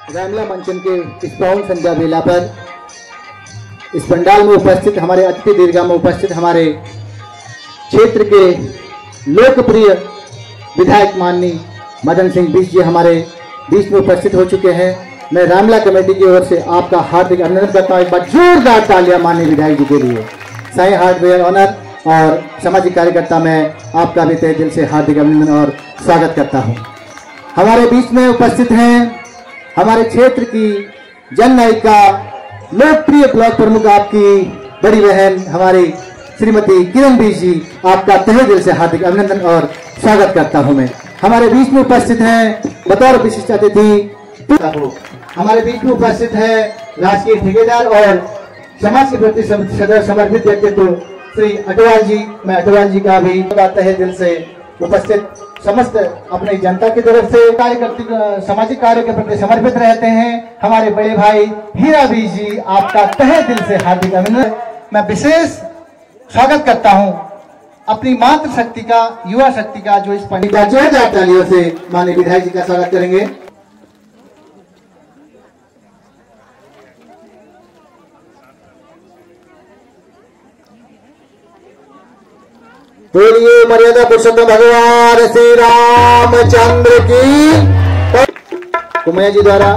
रामला मंचन के इस पावन संध्या बेला पर इस पंडाल में उपस्थित हमारे अतिथि दीर्घा में उपस्थित हमारे क्षेत्र के लोकप्रिय विधायक माननीय मदन सिंह बिष्ट जी हमारे बीच में उपस्थित हो चुके हैं। मैं रामला कमेटी की ओर से आपका हार्दिक अभिनंदन करता हूँ। एक बार जोरदार तालियां माननीय विधायक जी के लिए। साई हार्डवेयर ऑनर और सामाजिक कार्यकर्ता मैं आपका भी तहे दिल से हार्दिक अभिनंदन और स्वागत करता हूँ। हमारे बीच में उपस्थित हैं हमारे क्षेत्र की जननायिका लोकप्रिय ब्लॉक प्रमुख आपकी बड़ी बहन हमारी श्रीमती किरण बिष्ट जी, आपका तहे दिल से हार्दिक अभिनंदन और स्वागत करता हूं मैं। हमारे बीच में उपस्थित हैं बतौर विशिष्ट अतिथि हमारे बीच में उपस्थित है राजकीय ठेकेदार और समाज के प्रति समर्पित व्यक्तित्व श्री अटवाल जी। मैं अटवाल जी का भी तहे दिल से उपस्थित समस्त अपनी जनता की तरफ से सामाजिक कार्य के प्रति समर्पित रहते हैं हमारे बड़े भाई हीरा बिष्ट जी, आपका तहे दिल से हार्दिक अभिनंदन। मैं विशेष स्वागत करता हूं अपनी मातृ शक्ति का, युवा शक्ति का, जो इस पंडित जोरदार तालियों से माननीय विधायक जी का स्वागत करेंगे। बोलिए मर्यादा पुरुषोत्तम भगवान श्री रामचंद्र की। कुमैया जी द्वारा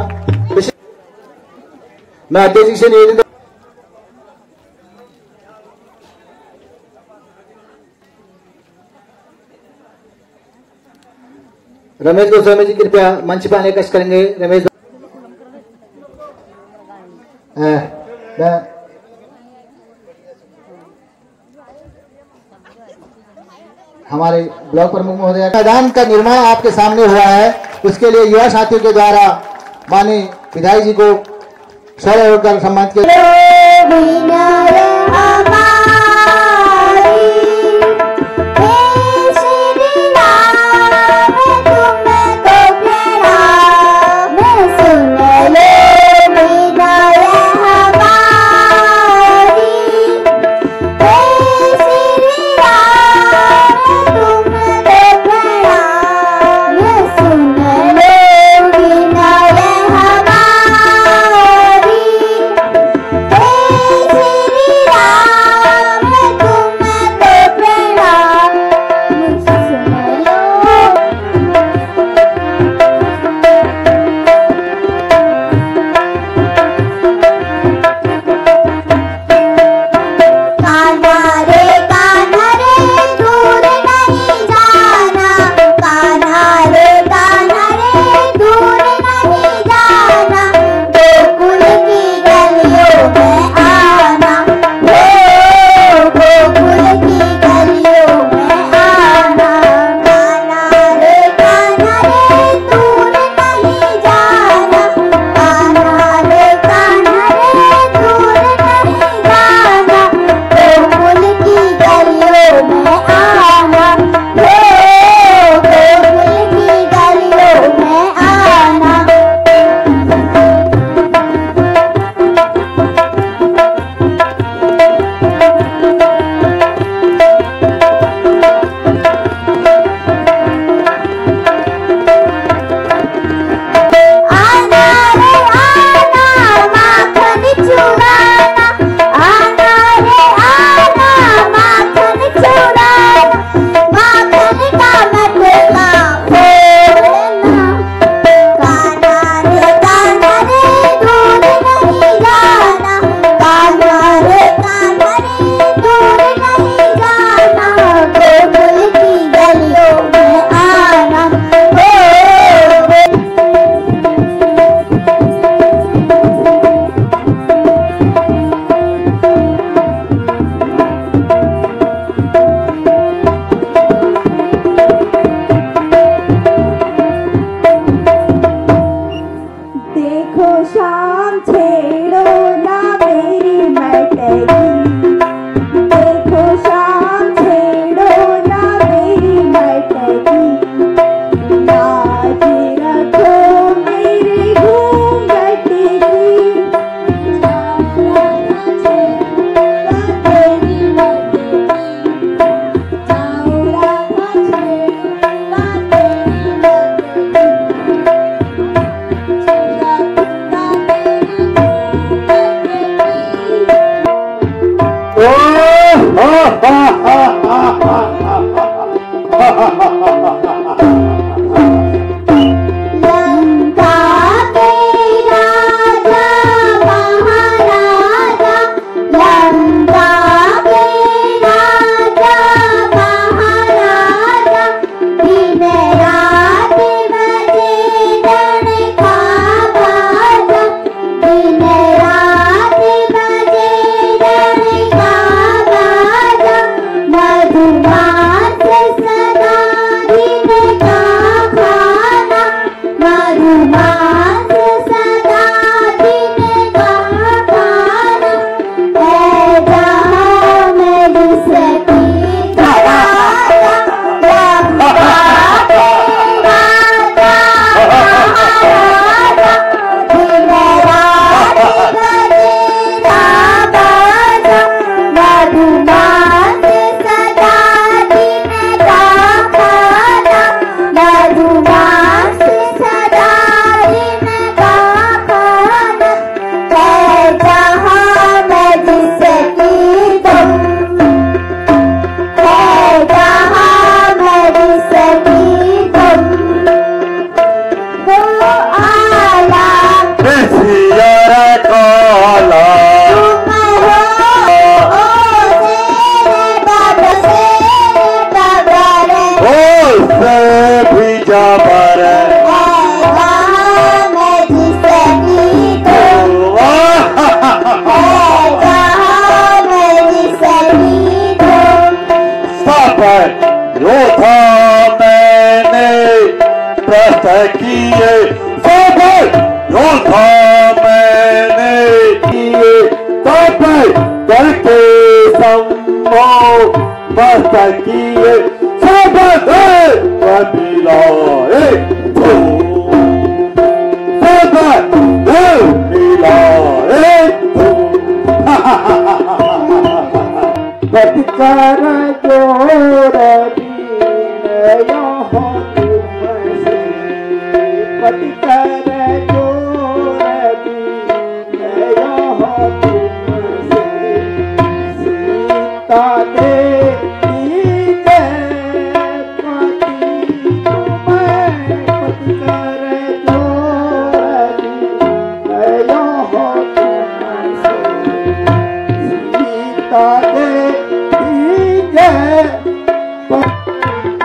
मैं अध्यक्ष जी से निवेदन रमेश गोस्वामी जी कृपया मंच पर आने कष्ट करेंगे। रमेश हमारे ब्लॉक प्रमुख महोदय मैदान का निर्माण आपके सामने हुआ है, उसके लिए युवा साथियों के द्वारा माननीय विधायक जी को सौर कर सम्मानित किया।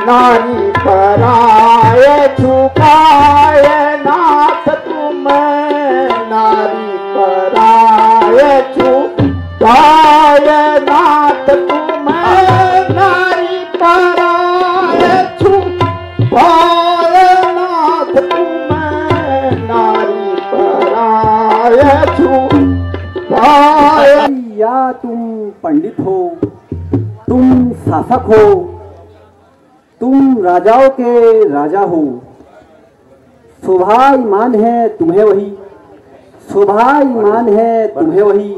नानी पराए छुपाए नाथ तुम, नारी पराए छुपाए नाथ तुम, नारी पराए छुपाए नाथ तुम, नारी पराए छुपाए। या तुम पंडित हो, तुम शासक हो, तुम राजाओं के राजा हो, स्वाभिमान है तुम्हें वही, स्वाभिमान है तुम्हें वही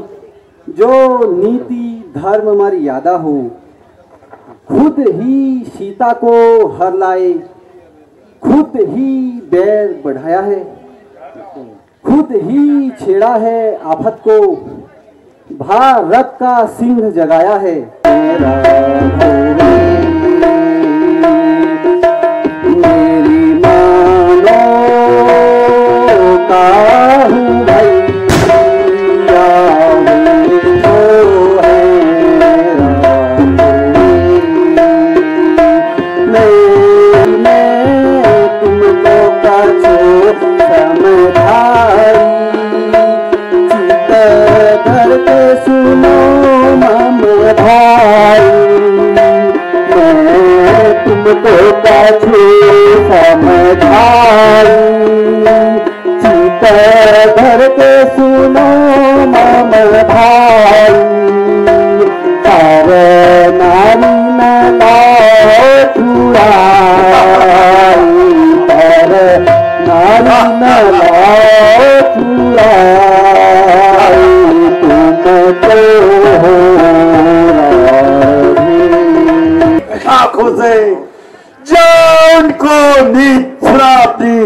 जो नीति धर्म मर्यादा हो। खुद ही सीता को हर लाए, खुद ही बैर बढ़ाया है, खुद ही छेड़ा है आफत को, भारत का सिंह जगाया है। मेरी मानो काहू भैया तो है मैं तुमको कछो समझाई, चित धर के सुनो मम भाई, तुमको कछु समझाई, चित धर के सुनो मम भाई, पर नारी न लाओ छुड़ाई, पर नारी न लाओ छुड़ाई, तुमको हो आंखों से जान को निछराती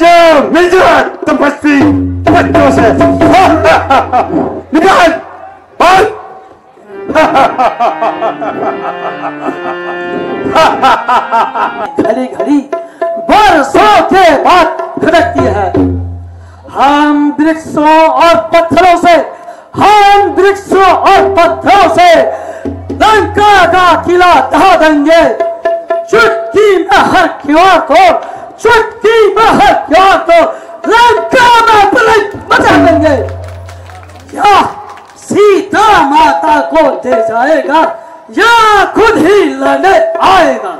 जो मिजरा तपस्वी बच्चों से निकाल बस घड़ी घड़ी बरसों के बाद खटकती है। हम वृक्षों और पत्थरों से लंका का किला ढा देंगे। चुटकी में हर किवाड़ को लंका में प्रलय मचा देंगे। या सीता माता को दे जाएगा या खुद ही लड़ने आएगा।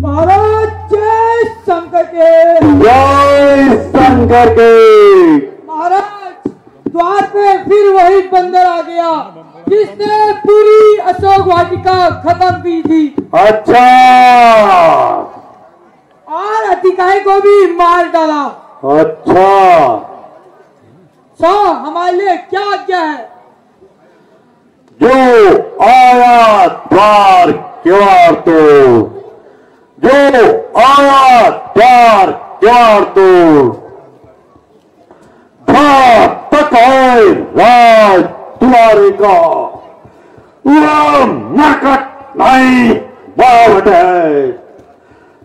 महाराज जय शंकर के। जय शंकर के। महाराज द्वार पे फिर वही बंदर आ गया जिसने पूरी अशोक वाटिका खत्म की थी। अच्छा। और अधिकारी को भी मार डाला। अच्छा। हमारे लिए क्या आज्ञा है? जो आया द्वार क्यों तोड़, जो आया द्वार क्यों तोड़, तक है राज तुम्हारे का, वो नरकट नहीं बावट है।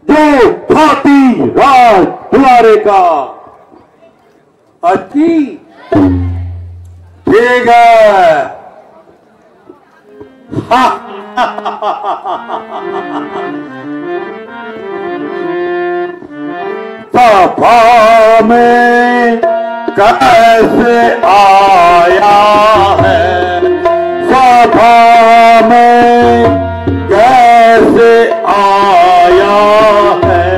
जो भाती राज तुम्हारे का। अच्छी ठीक है। सभा में कैसे आया है, सभा में कैसे आया है,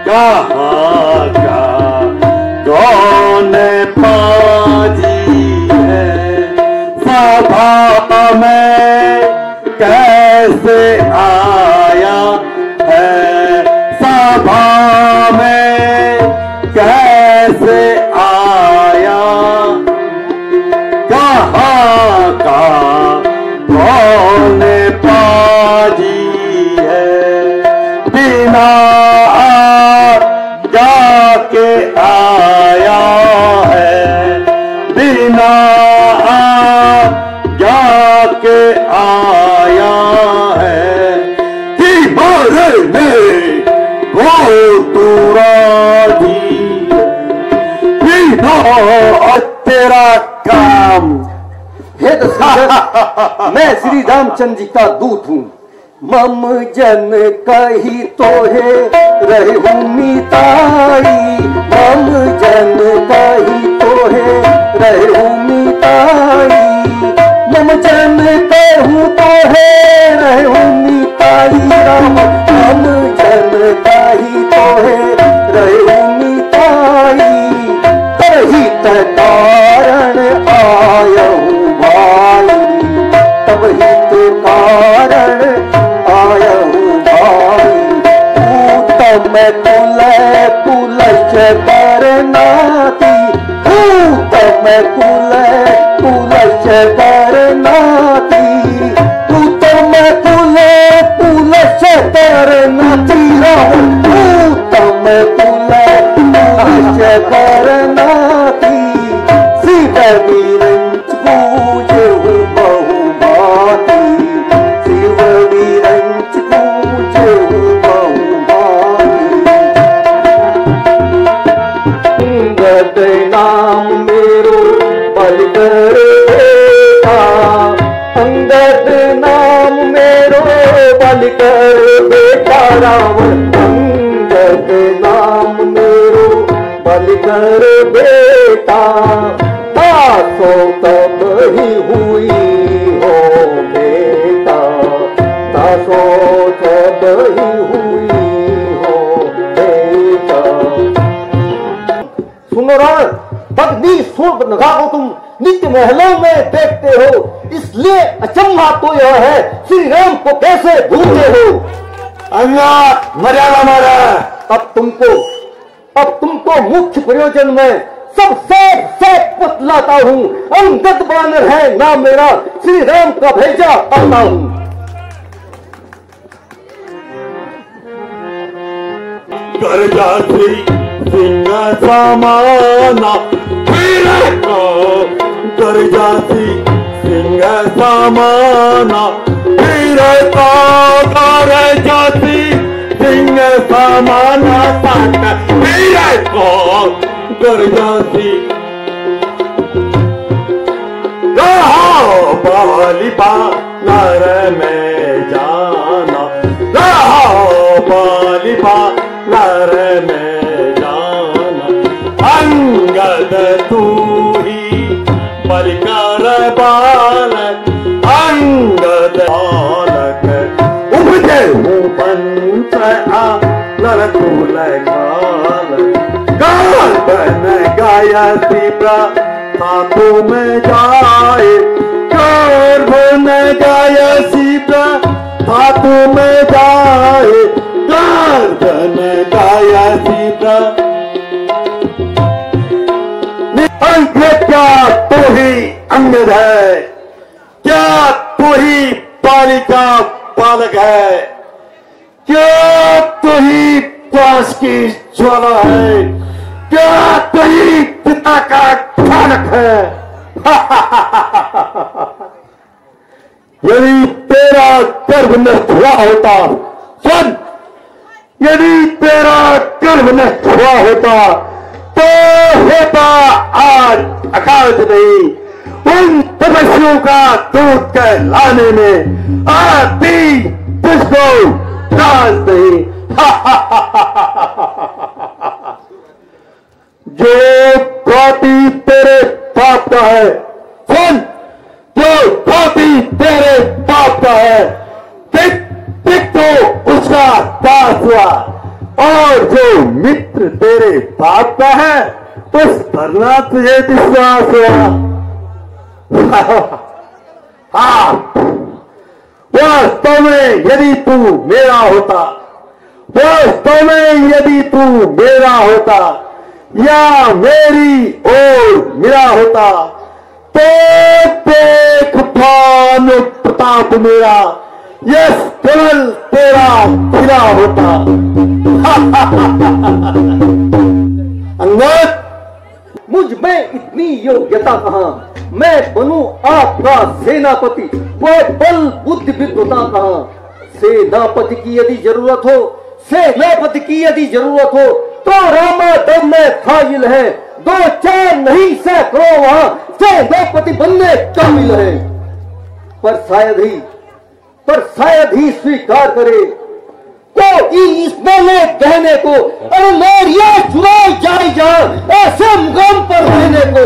कहाँ का कौन पाजी है। सभा में कैसे आया है, सभा में कैसे आया, कहाँ का कौन पाजी है। बिना जाके आया है, बिना जाके आया है, कि मरने वो तुरा दी। बिना तेरा काम। हे दशरथ, मैं श्री रामचंद्र जी का दूत हूँ। मम जन कही तो है रहूं मिताई, मम जन कही तो है रहूं मिताई, मम जन कहूँ तो है रहूं मिताई राम, मम जन कही तो है रहूं मिताई, तही कारण आयहूँ भाई, तब ही तो कारण आयहूँ भाई। पूतम पुलश करनाती, पूतम पुलश करनाती, पूतम पुलश करनाती राम, पूतम पुलश करनाती, शिव विरंच पूजे बहु भाती, शिव विरंच पूजे बहु भाती। अंगद नाम मेरो बलकर बेटा, अंगद नाम मेरो बलकर बेटा रावण, अंगद नाम मेरो बलकर बेटा, दासो तब ही हुई हो बेटा, दासो तब ही हुई हो बेटा। सुनो रावण, पत्नी सूर्पनखा को तुम नित्य महलों में देखते हो, इसलिए अचंभा तो यह है श्री राम को कैसे भूलते हो। अन्ना मर्यादा मारा। अब तुमको मुख्य प्रयोजन में सबसे बतलाता हूँ। अंगद बानर है नाम मेरा, श्री राम का भेजा आता हूँ। कर जा श्री सिंहासन समाना मेरे को गरजासी सिंह समाना मेरे को गरजासी सिंह समाना ताकत मेरे को गरजासी रहो बाली बानर में जाना रहो बाली बानर में जाना अंगद तू ही बलिकार बालक अंगद बालक उपजे हूँ पंच लड़कूल गाल बन गाया तीव्र साधु में जाए गर्भ न गाया सीता साधु में जाए गर्भ न गाया सीता क्या तू ही अंगद है क्या तू ही बालिका बालक है क्या तू ही पास की ज्वाला है क्या तू ही पिता का खानक है यदि तेरा गर्भ नष्ट हुआ होता सुन यदि तेरा गर्भ नष्ट हुआ होता तो होता आज अकाल नहीं उन तपस्वियों का दूध के लाने में आती तुझको राज नहीं जो कॉपी तेरे बाप का है सुन जो कॉपी तेरे बाप का है टिक टिक तो उसका दास हुआ और जो मित्र तेरे बाप का है उस पर ना तुझे विश्वास हुआ हाँ वास्तव में यदि तू मेरा होता वास्तव में यदि तू मेरा होता या मेरी ओर मेरा होता तो देख भानु प्रताप मेरा यश केवल तेरा खिला होता अंगद मुझ में इतनी योग्यता कहाँ मैं बनूं आपका सेनापति वो बल बुद्धि विद्वता कहाँ सेनापति की यदि जरूरत हो सेनापति की यदि जरूरत हो तो रामादम में फाजिल है दो चार नहीं सैकड़ों वहां सेनापति बनने काबिल है पर शायद ही स्वीकार करे तो इस मेले कहने को अरे लोरिया चुराई जाए जा ऐसे मुकाम पर रहने को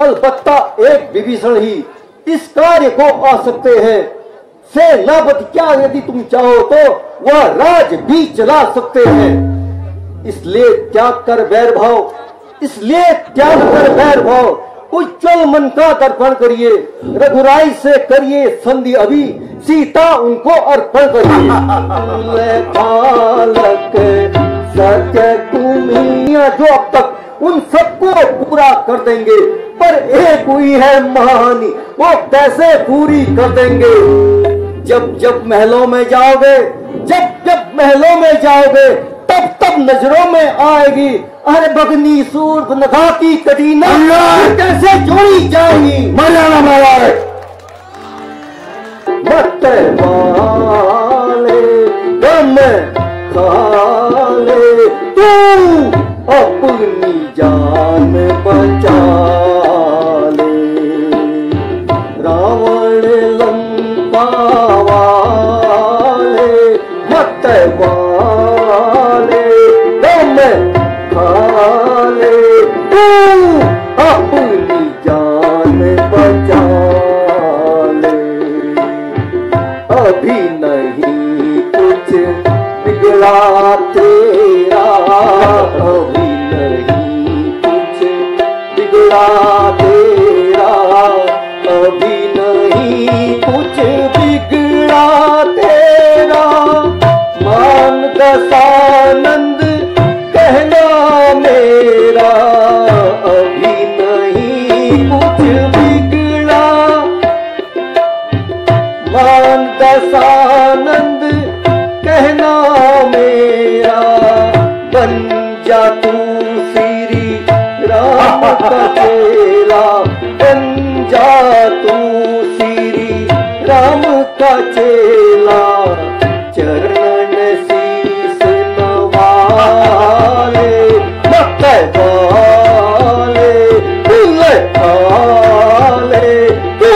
अलबत्ता एक विभीषण ही इस कार्य को आ सकते हैं सेनापति क्या यदि तुम चाहो तो वह राज भी चला सकते हैं इसलिए त्याग कर वैर भाव उज्जवल मन का दर्पण करिए रघुराई से करिए संधि अभी सीता उनको अर्पण करिए बालक सत्य कुमिया जो अब तक उन सबको पूरा कर देंगे पर एक हुई है महानी वो कैसे पूरी कर देंगे जब महलों में जाओगे जब महलों में जाओगे तब नजरों में आएगी अरे बगनी सूर्य नगा की कटीना कैसे जोड़ी जाएगी मरियाना महाराज मत वाले गम खाले तू अपनी जान बचा ले रावण लंका वाले मत वाले गम खाले तू अपनी जान बचा ले अभी नहीं कुछ बिगड़ा तेरा अभी नहीं कुछ बन जा तू श्री राम का चेला, बन जा तू श्री राम का चेला, चरण शीस नवाले, मत वाले दिल खाले, तू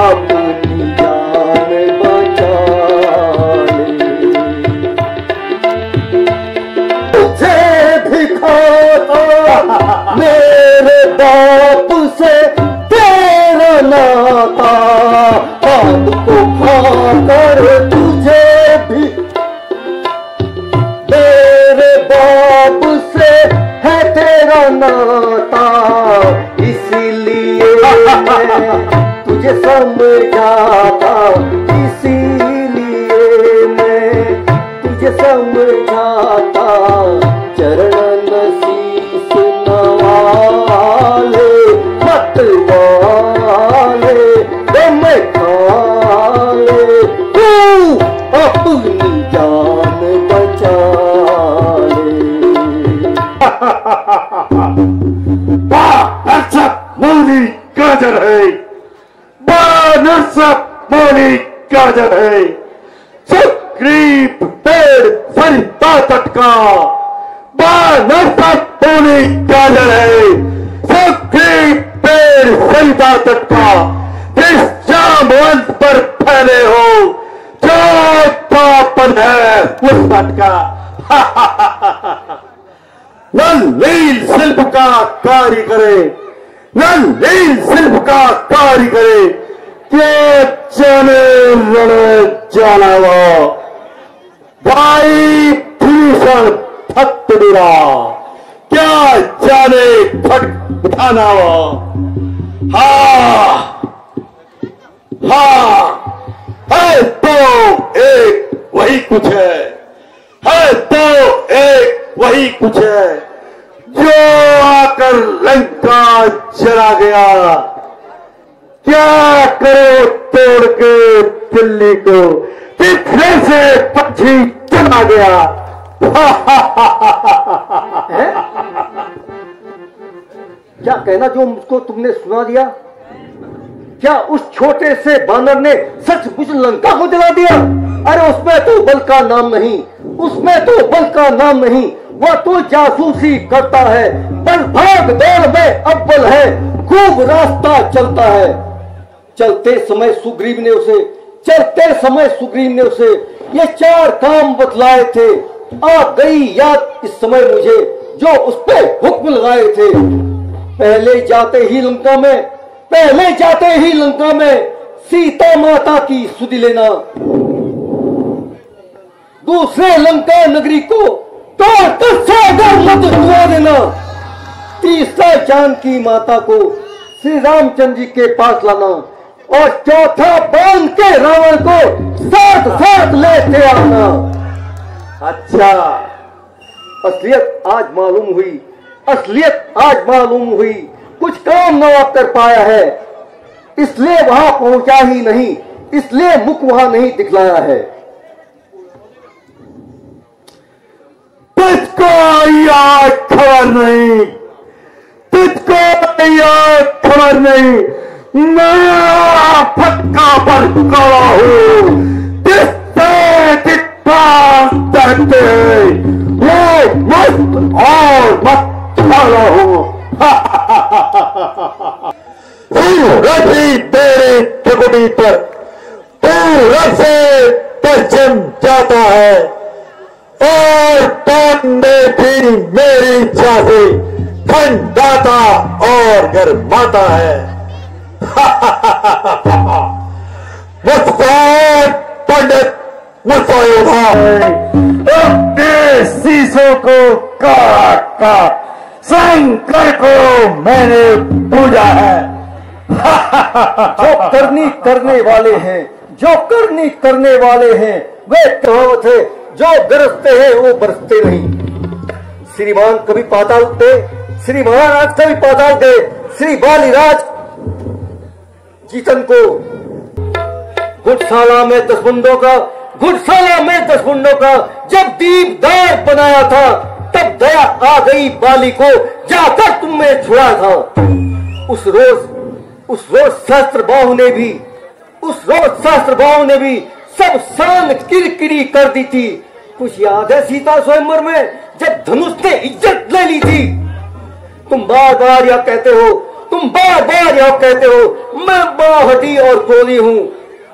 अपनी जान बचा ले। तुझे भी खाता मेरे बाप से तेरा नाता, बाप को खाकर तुझे भी मेरे बाप से है तेरा नाता, इसीलिए मैं तुझे समझाता, इसीलिए मैं तुझे समझाता, चरण शीस नवाले, मत वाले दम खाले, तू अपनी जान बचा ले। मौली गाजर है, नरसप मौली गाजर है, सुग्रीव पेड़ सरिता तट का, नरसप मौली गाजर है, सुग्रीव पेड़ सरिता तट का, जिस जामवंत पर फैले हो जो पापन है उस तट का। नल-नील शिल्प का कार्य करे, नल-नील शिल्प का कार्य करे, क्या जाने रण जानावा, भाई भीषण भक्त मेरा, क्या जाने फट उठानावा। हाँ है तो एक वही कुछ है तो एक वही कुछ है, जो आकर लंका जला गया, क्या करो तोड़ के दिल्ली को, कितने से पक्षी चला गया। क्या कहना जो मुझको तुमने सुना दिया? क्या उस छोटे से बानर ने सचमुच लंका को जला दिया? अरे उसमें तो बल का नाम नहीं, उसमें तो बल का नाम नहीं, वह तो जासूसी करता है, बल भाग दौड़ में अव्वल है, खूब रास्ता चलता है। चलते समय सुग्रीव ने उसे ये 4 काम बतलाए थे। आ गई याद इस समय मुझे जो उस पे हुक्म लगाए थे। पहले जाते ही लंका में सीता माता की सुधि लेना, दूसरे लंका नगरी को तोड़कर सागर मत डुबा देना, तीसरा जानकी माता को श्री रामचंद्र जी के पास लाना, और चौथा बांध के रावण को साथ साथ लेते आना। अच्छा, असलियत आज मालूम हुई, कुछ काम न कर पाया है, इसलिए वहां पहुंचा ही नहीं, इसलिए मुख वहां नहीं दिखलाया है। तुझको याद खबर नहीं, मैं फटका पर खड़ा हूँ, जिससे दर्दे वो मस्त और मत खड़ा हूँ। रखी तेरी ठकुटी पर पूरब से पश्चिम जाता है, और पांडे भी मेरी इच्छा से ठंडाता और गरमाता है। पंडित मुझसे अपने शीशों को काट शंकर को मैंने पूजा है। जो करनी करने वाले हैं वे कहावत है, जो गरजते हैं वो बरसते नहीं। श्रीमान कभी पाताल गए, श्री महाराज कभी पाताल गए, श्री बालीराज जीतन को घुड़शाला में 10 मुंडों का जब दीपदार बनाया था, आ गई बाली को जाकर तुमने छुड़ा था। उस रोज सहस्त्रबाहु ने भी सब शान किरकिरी कर दी थी। कुछ याद है सीता स्वयंवर में जब धनुष ने इज्जत ले ली थी? तुम बार बार यह कहते हो मैं बाहटी और गोली हूं।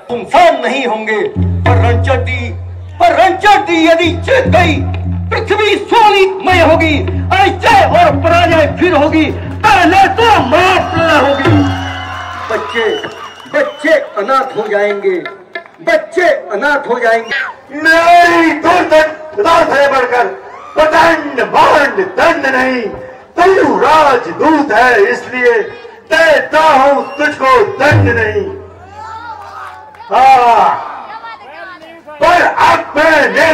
तुम शान नहीं होंगे पर रणचंडी यदि जीत गई पृथ्वी सोनीमय होगी। जय और पराजय फिर होगी, पहले तो माफ होगी। बच्चे अनाथ हो जाएंगे। मेरी दुर्दशा से बढ़कर प्रचंड भांड दंड नहीं। तू राजदूत है इसलिए देता हूं तुझको दंड नहीं। पर अब मैंने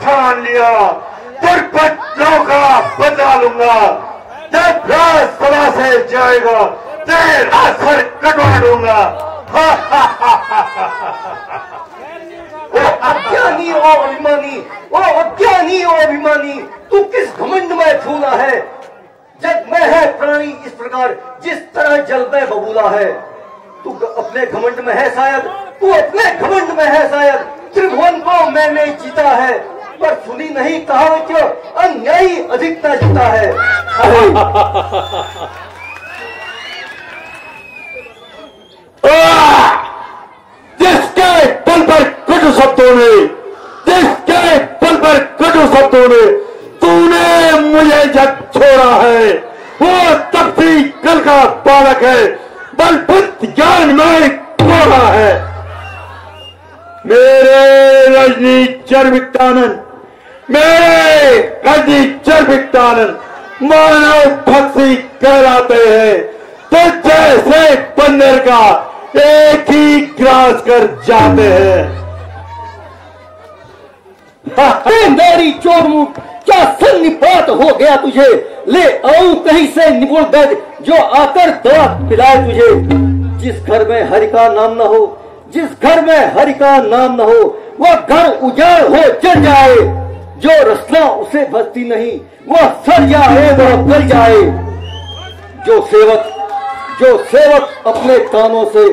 ठान लिया दुर्पत्रों का बदला लूंगा। जब राजसभा से जाएगा तेरा सर कटवा दूंगा। अज्ञानी और अभिमानी तू किस घमंड में फूला है? जग में है प्राणी इस प्रकार जिस तरह जल में बबूला है। तू अपने घमंड में है शायद। त्रिभुवन को मैंने जीता है पर सुनी नहीं कहावत क्यों अन्यायी अधिकता जीता है। जिसके बल पर कटु शब्दों ने तूने मुझे जब छोड़ा है वो तब भी कल का बालक है, बलवंत ज्ञान में कोड़ा है। मेरे रजनी चर्वितानंद मानव भक्ति कहलाते हैं। तो जैसे बंदर का एक ही ग्रास कर जाते हैं। मेरी चोट क्या सन्निपात हो गया तुझे? ले आऊं कहीं से निपुण वैद्य जो आकर दवा पिलाए तुझे। जिस घर में हरि का नाम न हो वह घर उजाड़ हो जल जाए। जो रचना उसे बचती नहीं वह सड़ जाए वह गल जाए। जो सेवक अपने कानों से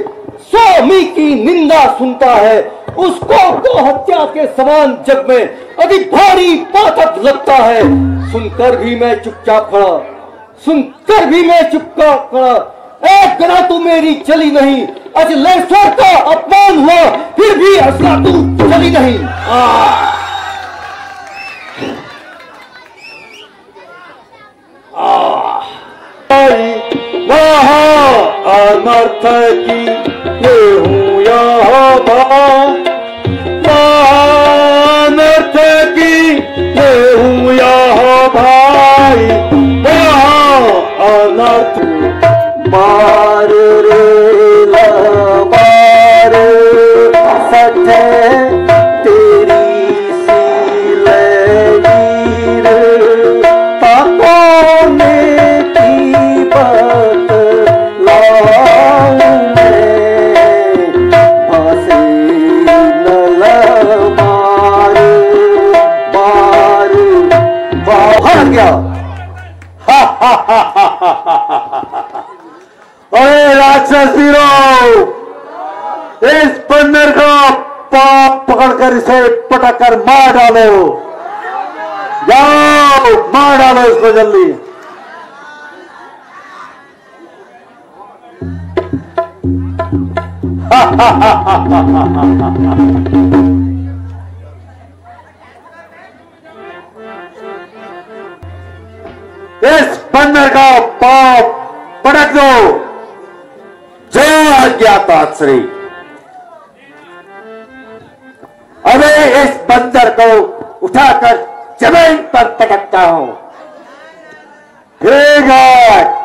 स्वामी की निंदा सुनता है उसको गो हत्या के समान जग में अधिक भारी पातक लगता है। सुनकर भी मैं चुपचाप खड़ा। एक गना तू मेरी चली नहीं। अजलेश्वर का अपमान हुआ फिर भी हंसना तू चली नहीं। अनर्थ की ये हूँ यहाँ अनर्थ की ये हूँ यहाँ भाई। अनर्थ मार रे मार सटे तेरी सील पापों में की बात लाऊं मैं फांसी न मार बाहर गया। अरे राक्षस वीरों, इस बंदर का पाप पकड़कर इसे पटक कर मार डालो। जाओ मार डालो इसको जल्दी। इस बंदर का पाप पटक दो। जय अज्ञाताश्री। अबे इस बंदर को उठाकर जमीन पर पटकता हूं। ठीक है।